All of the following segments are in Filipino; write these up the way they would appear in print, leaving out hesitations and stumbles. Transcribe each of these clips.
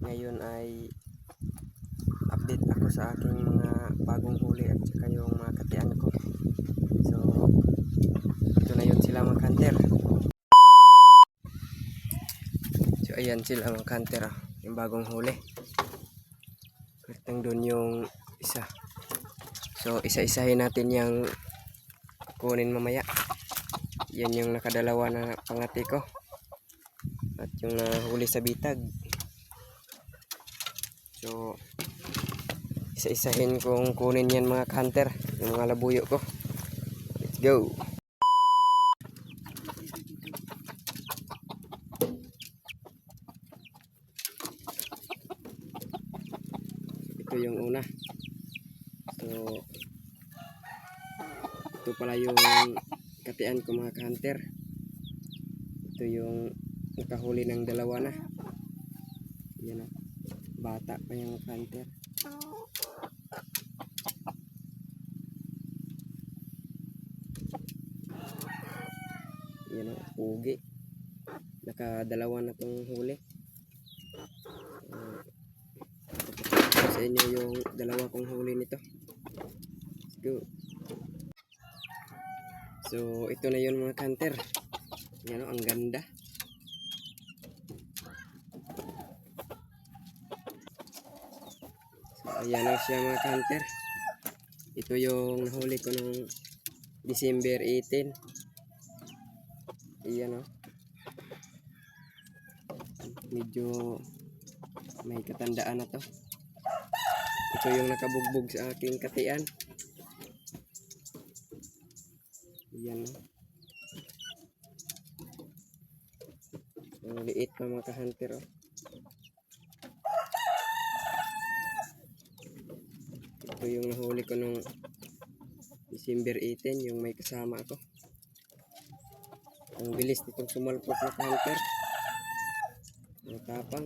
Ngayon ay update ako sa aking mga bagong huli at saka yung mga katian ko. So ito na yun sila mga hunter. So ayan sila mga hunter, yung bagong huli. Kartang doon yung isa. So isa-isahin natin yung kunin mamaya. Yan yung nakadalawa na pangati ko. At yung nahuli sa bitag. So isa-isahin kong kunin yan mga hunter, yung mga labuyo ko. Let's go. Ito yung una. So ito pala yung katian ko mga hunter. Ito yung nakahuli ng dalawa na. Yan o, bata pa yung hunter. Yan o, pugi. Nakadalawa na tong huli. Sa inyo yung dalawa kong huli nito. Let's go. So ito na yun mga hunter. Yan o, ang ganda. So ayan o siya mga hunter. Ito yung nahuli ko nung December 18. Ayan o, medyo may katandaan na to. Ito yung nakabugbog sa aking katian. Ayan o, ang liit pa mga hunter o. Ito yung nahuli ko nung December 18, yung may kasama ako. Ang bilis nitong sumalpot na hunter. Ang tapang.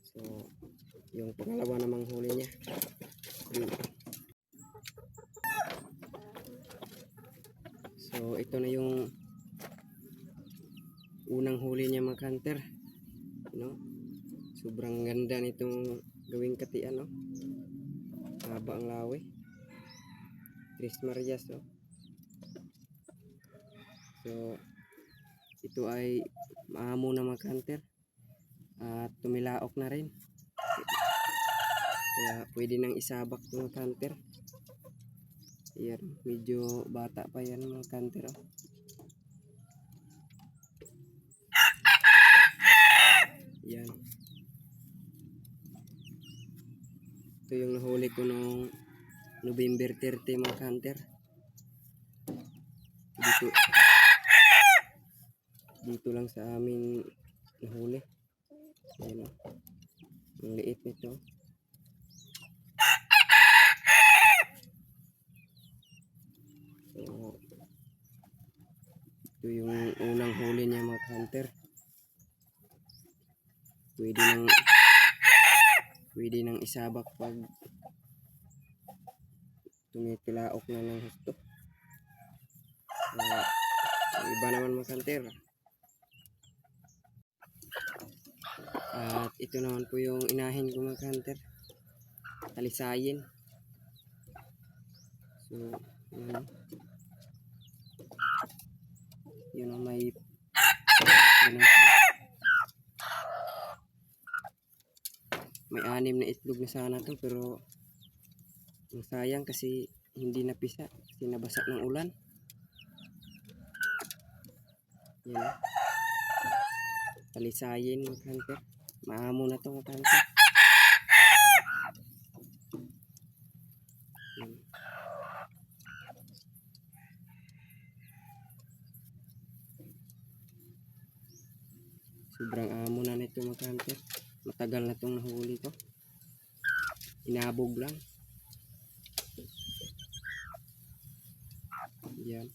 So yung pangalawa namang huli niya. So ito na yung unang huli niya mga hunter, no? Sobrang ganda nitong gawing katian, no? Haba ang lawi. Tres Marias, no? So ito ay maamo na mga hunter at tumilaok na rin, kaya pwede nang isabak mga hunter. Ayan, medyo bata pa yan mga hunter, oh. Yan. Ito yung nahuli ko noong November 30 mga hunter. Dito lang sa amin nahuli. Ayan, ang liit nito. So ito yung unang huli niya mga hunter. Pwede nang isabak pag tumitilaok na ng husto. Iba naman mga hunter. At ito naman po yung inahin ko mga hunter, talisayin. So yun ang may anim na itlog na sana to, pero ang sayang kasi hindi napisa kasi nabasa ng ulan. Yan, talisayin mga hunter, maamo na to mga hunter. Sobrang amo na nito mga hunter. Matagal na itong nahuli ko, inabog lang. Yan.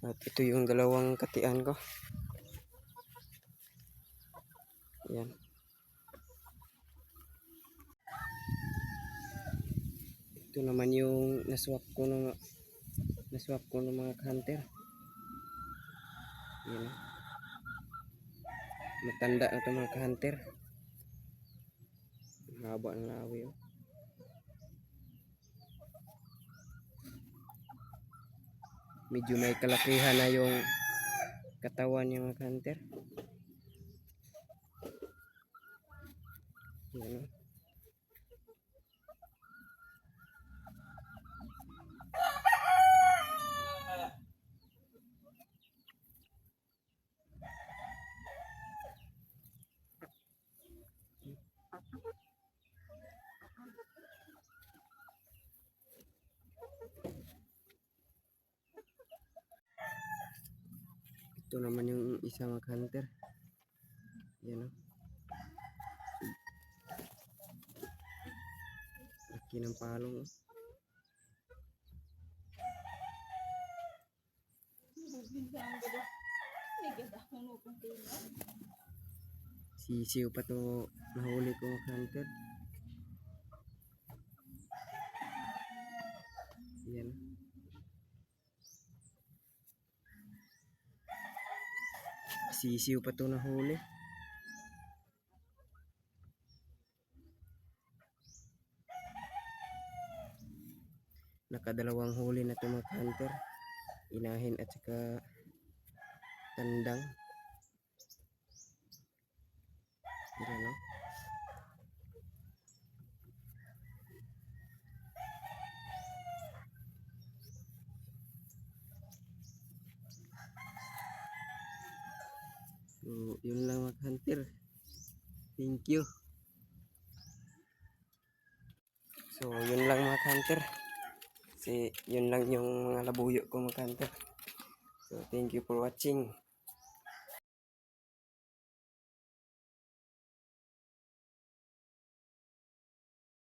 At ito yung dalawang katian ko. Yan. Ito naman yung naswak ko ng naswap ko ng mga hunter. Yan. Matanda na ito mga hunter. Haba ng lawi. Oh. Medyo may kalakihan na yung katawan ng mga hunter. Yan. Oh. Ito naman yung isang hunter. Yan o. Laki ng palong. Sisiw pa to nahuli ko mga hunter. Yan. Sisiw pa to nahuli. Nakadalawang huli na ito mga hunter. Inahin at saka tandang. Yan o. So, yun lang mga hunter. Thank you. So, yun lang mga hunter. Kasi yun lang yung mga labuyo ko mga hunter. So, thank you for watching.